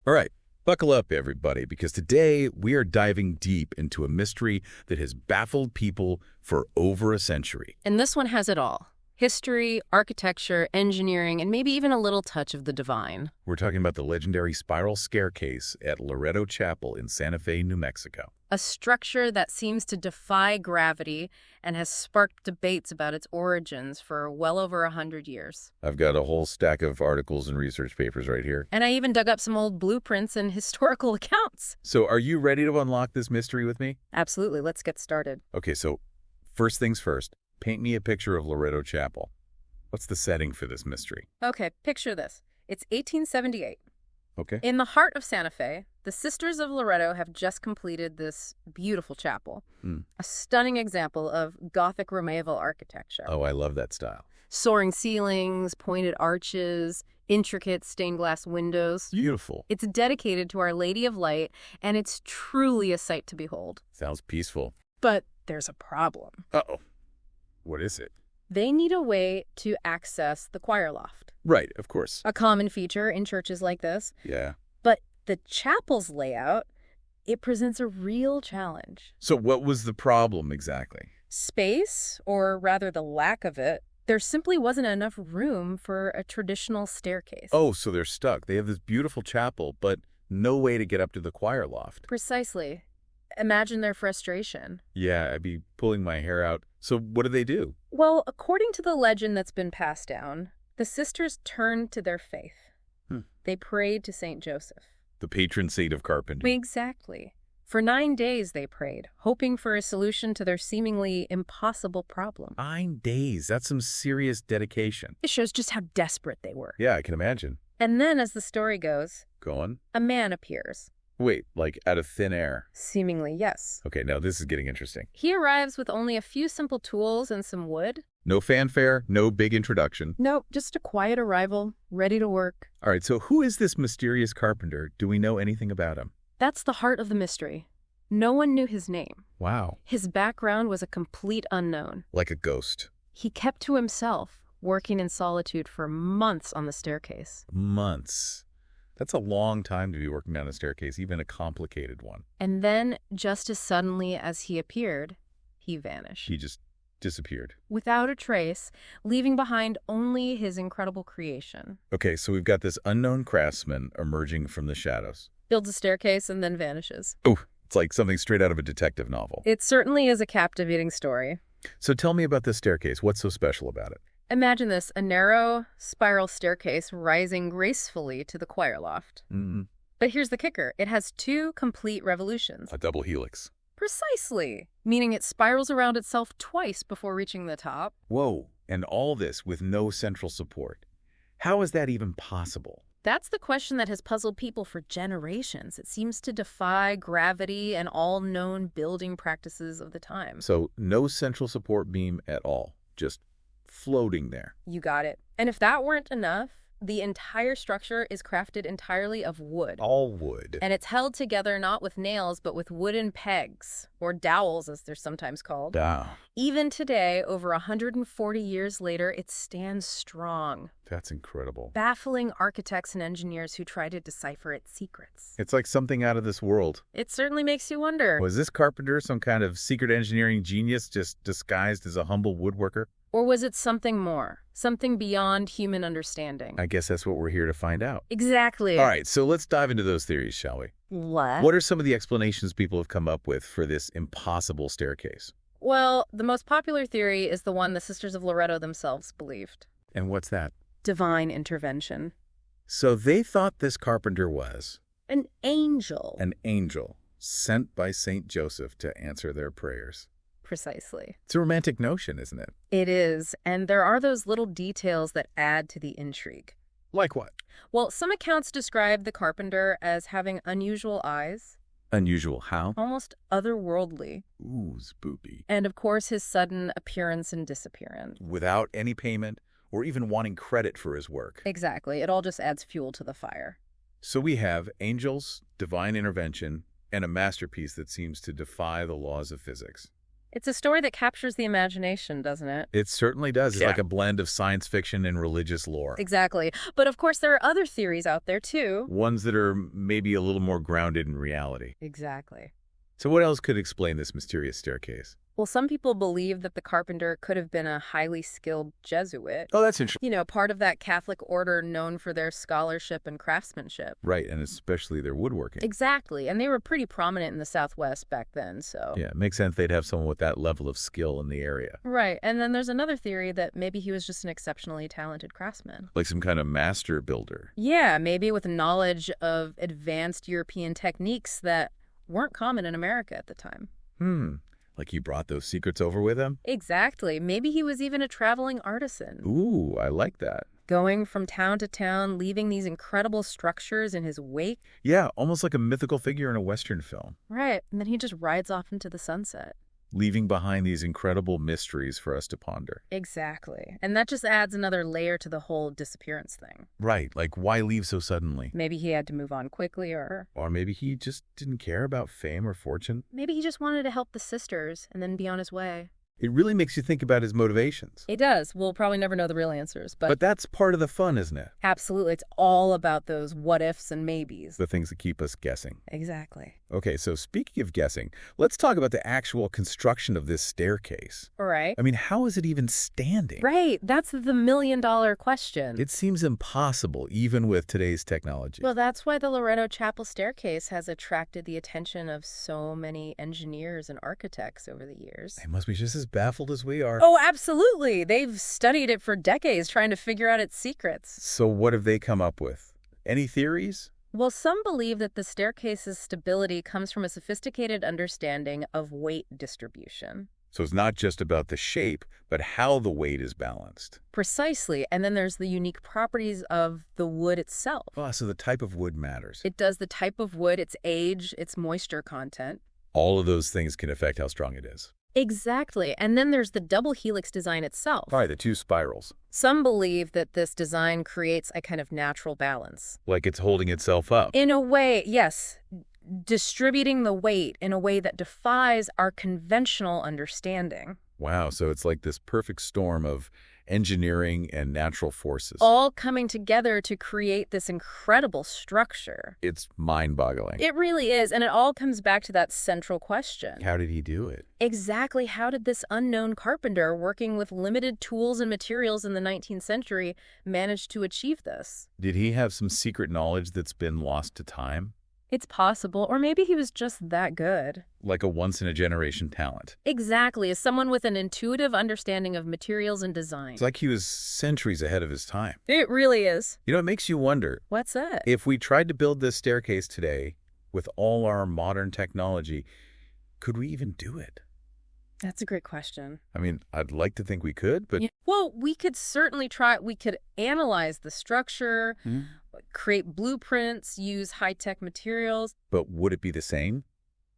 All right, buckle up, everybody, because today we are diving deep into a mystery that has baffled people for over a century. And this one has it all. History, architecture, engineering, and maybe even a little touch of the divine. We're talking about the legendary spiral staircase at Loretto Chapel in Santa Fe, New Mexico. A structure that seems to defy gravity and has sparked debates about its origins for well over 100 years. I've got a whole stack of articles and research papers right here. And I even dug up some old blueprints and historical accounts. So are you ready to unlock this mystery with me? Absolutely. Let's get started. Okay, so first things first, paint me a picture of Loretto Chapel. What's the setting for this mystery? Okay, picture this. It's 1878. Okay. In the heart of Santa Fe, the Sisters of Loretto have just completed this beautiful chapel, a stunning example of Gothic Romaeval architecture. Oh, I love that style. Soaring ceilings, pointed arches, intricate stained glass windows. Beautiful. It's dedicated to Our Lady of Light, and it's truly a sight to behold. Sounds peaceful. But there's a problem. Uh-oh. What is it? They need a way to access the choir loft. Right, of course. A common feature in churches like this. Yeah. But the chapel's layout, it presents a real challenge. So what was the problem exactly? Space, or rather the lack of it, there simply wasn't enough room for a traditional staircase. Oh, so they're stuck. They have this beautiful chapel, but no way to get up to the choir loft. Precisely. Imagine their frustration. Yeah, I'd be pulling my hair out. So what do? Well, according to the legend that's been passed down, the sisters turned to their faith. They prayed to Saint Joseph. The patron saint of carpentry. Exactly. For 9 days they prayed, hoping for a solution to their seemingly impossible problem. 9 days. That's some serious dedication. It shows just how desperate they were. Yeah, I can imagine. And then, as the story goes, Go on. a man appears. Wait, like out of thin air. Seemingly, yes. Okay, now this is getting interesting. He arrives with only a few simple tools and some wood. No fanfare, no big introduction. Nope, just a quiet arrival, ready to work. All right, so who is this mysterious carpenter? Do we know anything about him? That's the heart of the mystery. No one knew his name. Wow. His background was a complete unknown. Like a ghost. He kept to himself, working in solitude for months on the staircase. Months. That's a long time to be working down a staircase, even a complicated one. And then, just as suddenly as he appeared, he vanished. He just disappeared. Without a trace, leaving behind only his incredible creation. Okay, so we've got this unknown craftsman emerging from the shadows. Builds a staircase and then vanishes. Oh, it's like something straight out of a detective novel. It certainly is a captivating story. So tell me about this staircase. What's so special about it? Imagine this, a narrow, spiral staircase rising gracefully to the choir loft. But here's the kicker. It has 2 complete revolutions. A double helix. Precisely. Meaning it spirals around itself twice before reaching the top. Whoa, and all this with no central support. How is that even possible? That's the question that has puzzled people for generations. It seems to defy gravity and all known building practices of the time. So no central support beam at all, just floating there. You got it. And if that weren't enough, the entire structure is crafted entirely of wood. All wood. And it's held together not with nails, but with wooden pegs, or dowels as they're sometimes called. Even today, over 140 years later, it stands strong, That's incredible. baffling architects and engineers who try to decipher its secrets. It's like something out of this world. It certainly makes you wonder. Was this carpenter some kind of secret engineering genius just disguised as a humble woodworker? Or was it something more? Something beyond human understanding? I guess that's what we're here to find out. Exactly. All right, so let's dive into those theories, shall we? What are some of the explanations people have come up with for this impossible staircase? Well, the most popular theory is the one the Sisters of Loretto themselves believed. And what's that? Divine intervention. So they thought this carpenter was An angel. an angel sent by Saint Joseph to answer their prayers. Precisely. It's a romantic notion, isn't it? It is, and there are those little details that add to the intrigue. Like what? Well, some accounts describe the carpenter as having unusual eyes, Unusual how? almost otherworldly, Ooh, spoopy. and of course his sudden appearance and disappearance. Without any payment or even wanting credit for his work. Exactly. It all just adds fuel to the fire. So we have angels, divine intervention, and a masterpiece that seems to defy the laws of physics. It's a story that captures the imagination, doesn't it? It certainly does. It's Yeah. like a blend of science fiction and religious lore. Exactly. But of course, there are other theories out there, too. Ones that are maybe a little more grounded in reality. Exactly. So what else could explain this mysterious staircase? Well, some people believe that the carpenter could have been a highly skilled Jesuit. Oh, that's interesting. You know, part of that Catholic order known for their scholarship and craftsmanship. Right, and especially their woodworking. Exactly. And they were pretty prominent in the Southwest back then, so. Yeah, it makes sense they'd have someone with that level of skill in the area. Right. And then there's another theory that maybe he was just an exceptionally talented craftsman. Like some kind of master builder. Yeah, maybe with knowledge of advanced European techniques that weren't common in America at the time. Like he brought those secrets over with him? Exactly. Maybe he was even a traveling artisan. Ooh, I like that. Going from town to town, leaving these incredible structures in his wake. Yeah, almost like a mythical figure in a Western film. Right. And then he just rides off into the sunset. Leaving behind these incredible mysteries for us to ponder. Exactly. And that just adds another layer to the whole disappearance thing. Right, like why leave so suddenly? Maybe he had to move on quickly, or Maybe he just didn't care about fame or fortune. maybe he just wanted to help the sisters and then be on his way. It really makes you think about his motivations. It does. We'll probably never know the real answers, but But that's part of the fun, isn't it? absolutely. It's all about those what-ifs and maybes. The things that keep us guessing. Exactly. Okay, so speaking of guessing, let's talk about the actual construction of this staircase. All right. I mean, how is it even standing? Right. That's the million-dollar question. It seems impossible, even with today's technology. Well, that's why the Loretto Chapel staircase has attracted the attention of so many engineers and architects over the years. They must be just as baffled as we are. Oh, absolutely. They've studied it for decades trying to figure out its secrets. So what have they come up with? Any theories? Well, some believe that the staircase's stability comes from a sophisticated understanding of weight distribution. So it's not just about the shape, but how the weight is balanced. Precisely. And then there's the unique properties of the wood itself. Oh, so the type of wood matters. It does the type of wood, its age, its moisture content. All of those things can affect how strong it is. Exactly. And then there's the double helix design itself. All right, the two spirals. Some believe that this design creates a kind of natural balance. Like it's holding itself up. In a way, yes, distributing the weight in a way that defies our conventional understanding. Wow, so it's like this perfect storm of engineering and natural forces. All coming together to create this incredible structure. It's mind-boggling. It really is, and it all comes back to that central question. How did he do it? Exactly how did this unknown carpenter, working with limited tools and materials in the 19th century, manage to achieve this? Did he have some secret knowledge that's been lost to time? It's possible, or maybe he was just that good. Like a once-in-a-generation talent. Exactly, as someone with an intuitive understanding of materials and design. It's like he was centuries ahead of his time. It really is. You know, it makes you wonder, What's that? if we tried to build this staircase today with all our modern technology, could we even do it? That's a great question. I mean, I'd like to think we could, but... Yeah. Well, we could certainly try. We could analyze the structure, create blueprints, use high-tech materials. But would it be the same?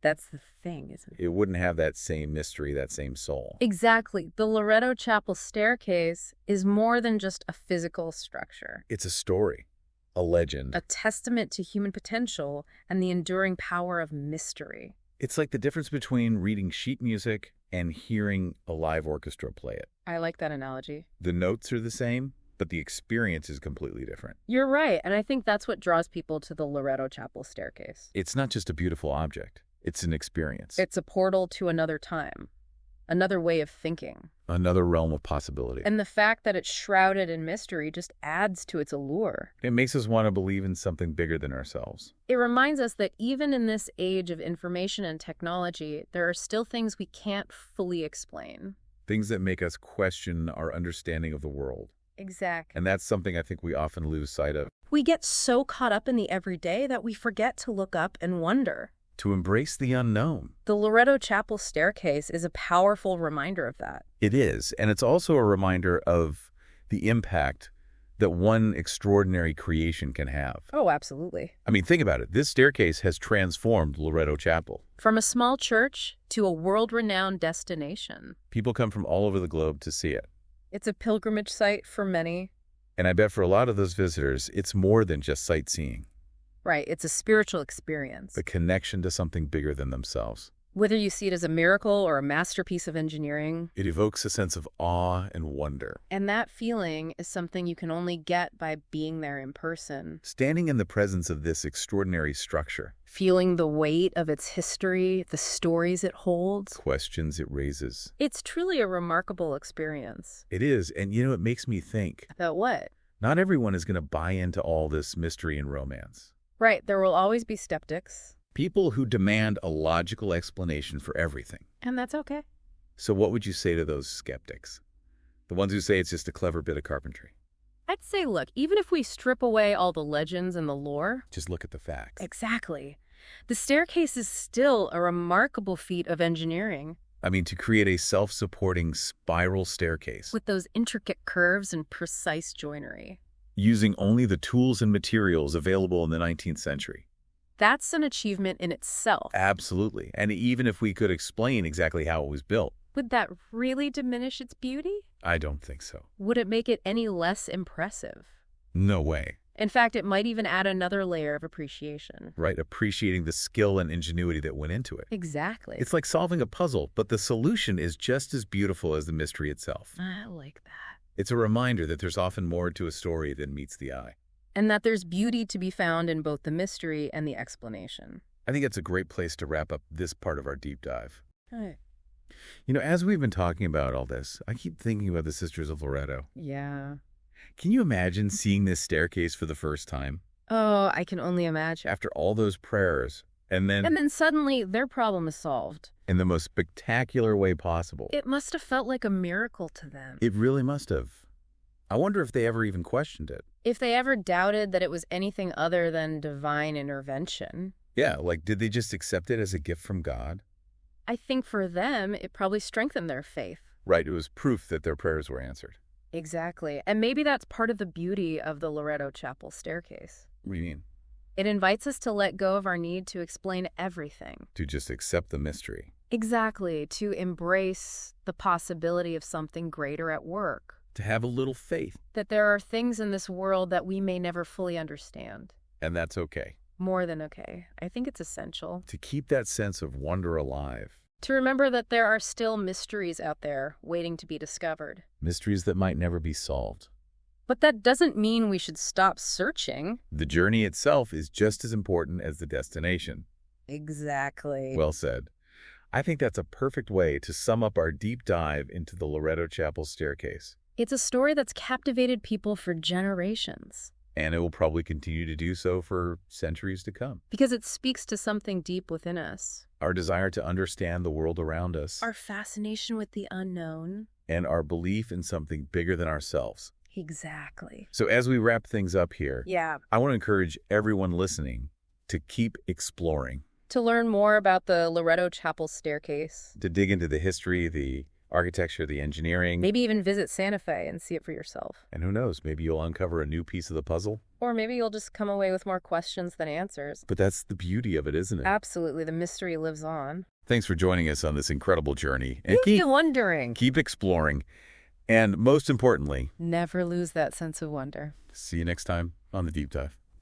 That's the thing, isn't it? It wouldn't have that same mystery, that same soul. Exactly. The Loretto Chapel staircase is more than just a physical structure. It's a story, a legend. A testament to human potential and the enduring power of mystery. It's like the difference between reading sheet music and hearing a live orchestra play it. I like that analogy. The notes are the same, but the experience is completely different. You're right, and I think that's what draws people to the Loretto Chapel staircase. It's not just a beautiful object. It's an experience. It's a portal to another time, another way of thinking. Another realm of possibility. And the fact that it's shrouded in mystery just adds to its allure. It makes us want to believe in something bigger than ourselves. It reminds us that even in this age of information and technology, there are still things we can't fully explain. Things that make us question our understanding of the world. Exactly. And that's something I think we often lose sight of. We get so caught up in the everyday that we forget to look up and wonder. To embrace the unknown. The Loretto Chapel staircase is a powerful reminder of that. It is, and it's also a reminder of the impact that one extraordinary creation can have. Oh, absolutely. I mean, think about it. This staircase has transformed Loretto Chapel. From a small church to a world-renowned destination. People come from all over the globe to see it. It's a pilgrimage site for many. And I bet for a lot of those visitors, it's more than just sightseeing. Right, it's a spiritual experience. The connection to something bigger than themselves. Whether you see it as a miracle or a masterpiece of engineering. It evokes a sense of awe and wonder. And that feeling is something you can only get by being there in person. Standing in the presence of this extraordinary structure. Feeling the weight of its history, the stories it holds. Questions it raises. It's truly a remarkable experience. It is, and it makes me think. About what? Not everyone is going to buy into all this mystery and romance. Right, there will always be skeptics. People who demand a logical explanation for everything. And that's okay. So what would you say to those skeptics? The ones who say it's just a clever bit of carpentry? I'd say, look, even if we strip away all the legends and the lore. Just look at the facts. Exactly. The staircase is still a remarkable feat of engineering. I mean, to create a self-supporting spiral staircase. With those intricate curves and precise joinery. Using only the tools and materials available in the 19th century. That's an achievement in itself. Absolutely. And even if we could explain exactly how it was built. Would that really diminish its beauty? I don't think so. Would it make it any less impressive? No way. In fact, it might even add another layer of appreciation. Right, appreciating the skill and ingenuity that went into it. Exactly. It's like solving a puzzle, but the solution is just as beautiful as the mystery itself. I like that. It's a reminder that there's often more to a story than meets the eye. And that there's beauty to be found in both the mystery and the explanation. I think it's a great place to wrap up this part of our deep dive. Right. As we've been talking about all this, I keep thinking about the Sisters of Loretto. Yeah. Can you imagine seeing this staircase for the first time? Oh, I can only imagine. After all those prayers, and then suddenly their problem is solved. In the most spectacular way possible. It must have felt like a miracle to them. It really must have. I wonder if they ever even questioned it. If they ever doubted that it was anything other than divine intervention. Yeah, did they just accept it as a gift from God? I think for them, it probably strengthened their faith. Right, it was proof that their prayers were answered. Exactly. And maybe that's part of the beauty of the Loretto Chapel staircase. What do you mean? It invites us to let go of our need to explain everything. To just accept the mystery. Exactly. To embrace the possibility of something greater at work. To have a little faith. That there are things in this world that we may never fully understand. And that's okay. More than okay. I think it's essential. To keep that sense of wonder alive. To remember that there are still mysteries out there waiting to be discovered. Mysteries that might never be solved. But that doesn't mean we should stop searching. The journey itself is just as important as the destination. Exactly. Well said. I think that's a perfect way to sum up our deep dive into the Loretto Chapel staircase. It's a story that's captivated people for generations. And it will probably continue to do so for centuries to come. Because it speaks to something deep within us. Our desire to understand the world around us. Our fascination with the unknown. And our belief in something bigger than ourselves. Exactly. So as we wrap things up here, yeah, I want to encourage everyone listening to keep exploring. To learn more about the Loretto Chapel staircase. To dig into the history, the architecture, the engineering. Maybe even visit Santa Fe and see it for yourself. And who knows, maybe you'll uncover a new piece of the puzzle. Or maybe you'll just come away with more questions than answers. But that's the beauty of it, isn't it? Absolutely. The mystery lives on. Thanks for joining us on this incredible journey. And keep wondering. Keep exploring. And most importantly, never lose that sense of wonder. See you next time on The Deep Dive.